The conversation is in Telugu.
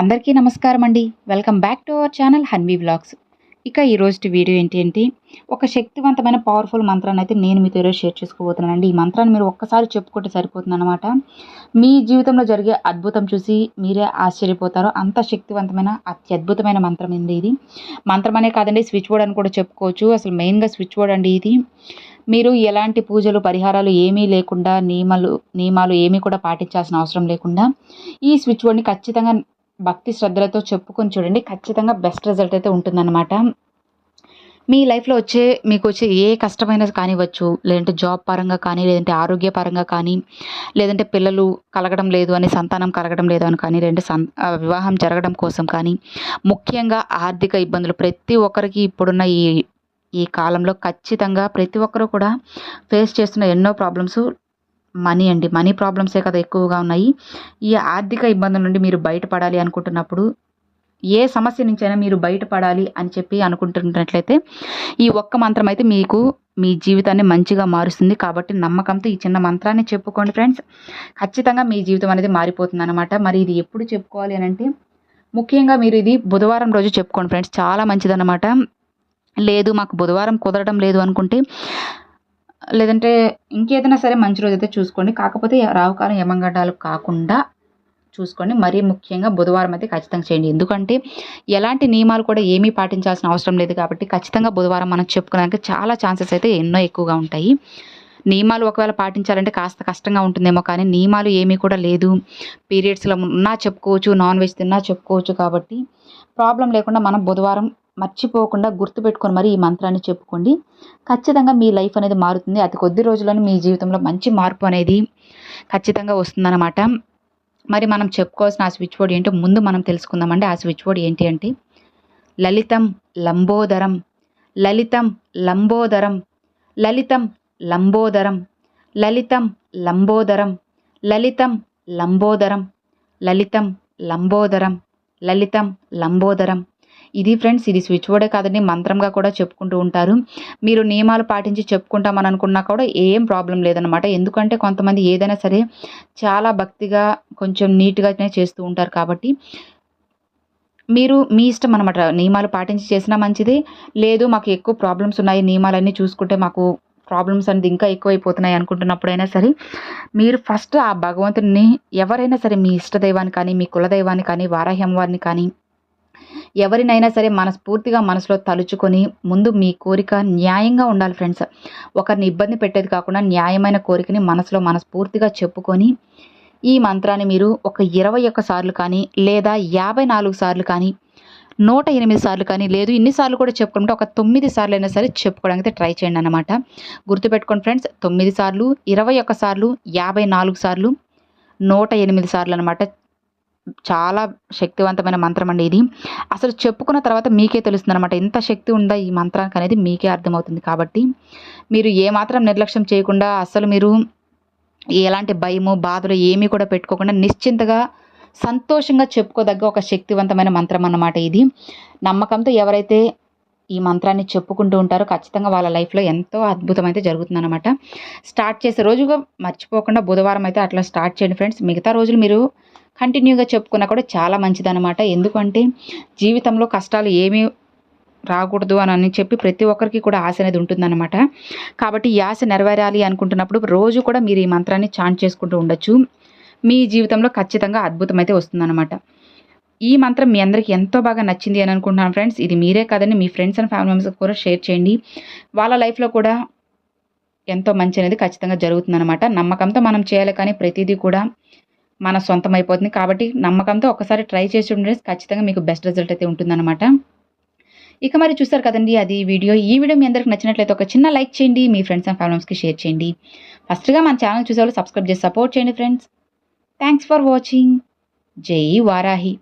అందరికీ నమస్కారం అండి. Welcome back to our channel Hanvi vlogs. ఇక ఈరోజు వీడియో ఏంటి అంటే ఒక శక్తివంతమైన పవర్ఫుల్ మంత్రాన్ని అయితే నేను మీతో ఈరోజు షేర్ చేసుకోబోతున్నానండి. ఈ మంత్రాన్ని మీరు ఒక్కసారి చెప్పుకుంటే సరిపోతుందన్నమాట. మీ జీవితంలో జరిగే అద్భుతం చూసి మీరే ఆశ్చర్యపోతారు. అంత శక్తివంతమైన అత్యద్భుతమైన మంత్రం అండి ఇది. మంత్రం అనే కాదండి, స్విచ్ బోర్డ్ అని కూడా చెప్పుకోవచ్చు. అసలు మెయిన్గా స్విచ్ బోర్డ్ అండి ఇది. మీరు ఎలాంటి పూజలు పరిహారాలు ఏమీ లేకుండా నియమాలు ఏమీ కూడా పాటించాల్సిన అవసరం లేకుండా ఈ స్విచ్ బోర్డ్ని ఖచ్చితంగా భక్తి శ్రద్ధలతో చెప్పుకొని చూడండి. ఖచ్చితంగా బెస్ట్ రిజల్ట్ అయితే ఉంటుందన్నమాట. మీ లైఫ్లో మీకు వచ్చే ఏ కష్టమైనది కానివ్వచ్చు, లేదంటే జాబ్ పరంగా కానీ, లేదంటే ఆరోగ్య పరంగా కానీ, లేదంటే పిల్లలు కలగడం లేదు అని, సంతానం కలగడం లేదు అని కానీ, లేదంటే వివాహం జరగడం కోసం కానీ, ముఖ్యంగా ఆర్థిక ఇబ్బందులు ప్రతి ఒక్కరికి ఇప్పుడున్న ఈ ఈ కాలంలో ఖచ్చితంగా ప్రతి ఒక్కరూ కూడా ఫేస్ చేస్తున్న ఎన్నో ప్రాబ్లమ్స్ మనీ అండి. మనీ ప్రాబ్లమ్సే కదా ఎక్కువగా ఉన్నాయి. ఈ ఆర్థిక ఇబ్బందుల నుండి మీరు బయటపడాలి అనుకుంటున్నప్పుడు, ఏ సమస్య నుంచైనా మీరు బయటపడాలి అని చెప్పి అనుకుంటున్నట్లయితే ఈ ఒక్క మంత్రం అయితే మీకు మీ జీవితాన్ని మంచిగా మారుస్తుంది. కాబట్టి నమ్మకంతో ఈ చిన్న మంత్రాన్ని చెప్పుకోండి ఫ్రెండ్స్. ఖచ్చితంగా మీ జీవితం అనేది మారిపోతుందన్నమాట. మరి ఇది ఎప్పుడు చెప్పుకోవాలి అని అంటే, ముఖ్యంగా మీరు ఇది బుధవారం రోజు చెప్పుకోండి ఫ్రెండ్స్. చాలా మంచిదన్నమాట. లేదు మాకు బుధవారం కుదరడం లేదు అనుకుంటే, లేదంటే ఇంకేదైనా సరే మంచి రోజైతే చూసుకోండి. కాకపోతే రావుకాలం యమగండాలు కాకుండా చూసుకోండి. మరీ ముఖ్యంగా బుధవారం అయితే ఖచ్చితంగా చేయండి. ఎందుకంటే ఎలాంటి నియమాలు కూడా ఏమీ పాటించాల్సిన అవసరం లేదు కాబట్టి ఖచ్చితంగా బుధవారం మనం చెప్పుకోవడానికి చాలా ఛాన్సెస్ అయితే ఎన్నో ఎక్కువగా ఉంటాయి. నియమాలు ఒకవేళ పాటించాలంటే కాస్త కష్టంగా ఉంటుందేమో, కానీ నియమాలు ఏమీ కూడా లేదు. పీరియడ్స్లో ఉన్నా చెప్పుకోవచ్చు, నాన్ వెజ్ తిన్నా చెప్పుకోవచ్చు. కాబట్టి ప్రాబ్లం లేకుండా మనం బుధవారం మర్చిపోకుండా గుర్తుపెట్టుకొని మరి ఈ మంత్రాన్ని చెప్పుకోండి. ఖచ్చితంగా మీ లైఫ్ అనేది మారుతుంది. అతి కొద్ది రోజుల్లోనే మీ జీవితంలో మంచి మార్పు అనేది ఖచ్చితంగా వస్తుందన్నమాట. మరి మనం చెప్పుకోవాల్సిన ఆ స్విచ్ బోర్డ్ ఏంటో ముందు మనం తెలుసుకుందామండి. ఆ స్విచ్ బోర్డ్ ఏంటి అంటే, లలితం లంబోదరం, లలితం లంబోదరం, లలితం లంబోదరం, లలితం లంబోదరం, లలితం లంబోదరం, లలితం లంబోదరం, లలితం లంబోదరం. ఇది ఫ్రెండ్స్, ఇది స్విచ్ బోర్డే కాదండి, మంత్రంగా కూడా చెప్పుకుంటూ ఉంటారు. మీరు నియమాలు పాటించి చెప్పుకుంటామని అనుకున్నా కూడా ఏం ప్రాబ్లం లేదనమాట. ఎందుకంటే కొంతమంది ఏదైనా సరే చాలా భక్తిగా కొంచెం నీట్గానే చేస్తూ ఉంటారు. కాబట్టి మీరు మీ ఇష్టం అనమాట. నియమాలు పాటించి చేసినా మంచిదే. లేదు మాకు ఎక్కువ ప్రాబ్లమ్స్ ఉన్నాయి, నియమాలన్నీ చూసుకుంటే మాకు ప్రాబ్లమ్స్ అనేది ఇంకా ఎక్కువైపోతున్నాయి అనుకుంటున్నప్పుడైనా సరే, మీరు ఫస్ట్ ఆ భగవంతుడిని, ఎవరైనా సరే మీ ఇష్టదైవాన్ని కానీ, మీ కులదైవాన్ని కానీ, వారాహి అమ్మవారిని కానీ, ఎవరినైనా సరే మనస్ఫూర్తిగా మనసులో తలుచుకొని ముందు మీ కోరిక న్యాయంగా ఉండాలి ఫ్రెండ్స్. ఒకరిని ఇబ్బంది పెట్టేది కాకుండా న్యాయమైన కోరికని మనసులో మనస్ఫూర్తిగా చెప్పుకొని ఈ మంత్రాన్ని మీరు ఒక 21 సార్లు కానీ, లేదా 54 సార్లు కానీ, 108 సార్లు కానీ, లేదు ఇన్నిసార్లు కూడా చెప్పుకుంటే ఒక 9 సార్లు అయినా సరే చెప్పుకోవడానికి ట్రై చేయండి అనమాట. గుర్తుపెట్టుకోండి ఫ్రెండ్స్, 9 సార్లు, 21 సార్లు, 54 సార్లు, 108 సార్లు అనమాట. చాలా శక్తివంతమైన మంత్రం అండి ఇది. అసలు చెప్పుకున్న తర్వాత మీకే తెలుస్తుందనమాట, ఎంత శక్తి ఉందా ఈ మంత్రానికి అనేది మీకే అర్థమవుతుంది. కాబట్టి మీరు ఏమాత్రం నిర్లక్ష్యం చేయకుండా, అసలు మీరు ఎలాంటి భయము బాధలు ఏమీ కూడా పెట్టుకోకుండా నిశ్చింతగా సంతోషంగా చెప్పుకోదగ్గ ఒక శక్తివంతమైన మంత్రం అన్నమాట ఇది. నమ్మకంతో ఎవరైతే ఈ మంత్రాన్ని చెప్పుకుంటూ ఉంటారో ఖచ్చితంగా వాళ్ళ లైఫ్లో ఎంతో అద్భుతం అయితే జరుగుతుందన్నమాట. స్టార్ట్ చేసే రోజుగా మర్చిపోకుండా బుధవారం అయితే అట్లా స్టార్ట్ చేయండి ఫ్రెండ్స్. మిగతా రోజులు మీరు కంటిన్యూగా చెప్పుకున్నా కూడా చాలా మంచిదన్నమాట. ఎందుకంటే జీవితంలో కష్టాలు ఏమీ రాకూడదు అని చెప్పి ప్రతి ఒక్కరికి కూడా ఆశ అనేది ఉంటుందన్నమాట. కాబట్టి ఈ ఆశ నెరవేరాలి అనుకుంటున్నప్పుడు రోజు కూడా మీరు ఈ మంత్రాన్ని చాంట్ చేసుకుంటూ ఉండొచ్చు. మీ జీవితంలో ఖచ్చితంగా అద్భుతం అయితే వస్తుందన్నమాట. ఈ మంత్రం మీ అందరికీ ఎంతో బాగా నచ్చింది అని అనుకుంటున్నాను ఫ్రెండ్స్. ఇది మీరే కాదని మీ ఫ్రెండ్స్ అండ్ ఫ్యామిలీ మెంబర్స్ కూడా షేర్ చేయండి. వాళ్ళ లైఫ్లో కూడా ఎంతో మంచి అనేది ఖచ్చితంగా జరుగుతుందన్నమాట. నమ్మకంతో మనం చేయాలి, కానీ ప్రతిదీ కూడా మన సొంతం అయిపోతుంది. కాబట్టి నమ్మకంతో ఒకసారి ట్రై చేసి ఉంటే ఖచ్చితంగా మీకు బెస్ట్ రిజల్ట్ అయితే ఉంటుందన్నమాట. ఇక మరి చూస్తారు కదండి అది వీడియో. ఈ వీడియో మీ అందరికి నచ్చినట్లయితే ఒక చిన్న లైక్ చేయండి, మీ ఫ్రెండ్స్ అండ్ ఫ్యామిలీ మెంబర్స్కి షేర్ చేయండి. ఫస్ట్గా మన ఛానల్ చూసేవాళ్ళు సబ్స్క్రైబ్ చేసి సపోర్ట్ చేయండి ఫ్రెండ్స్. Thanks for watching. జై వారాహి.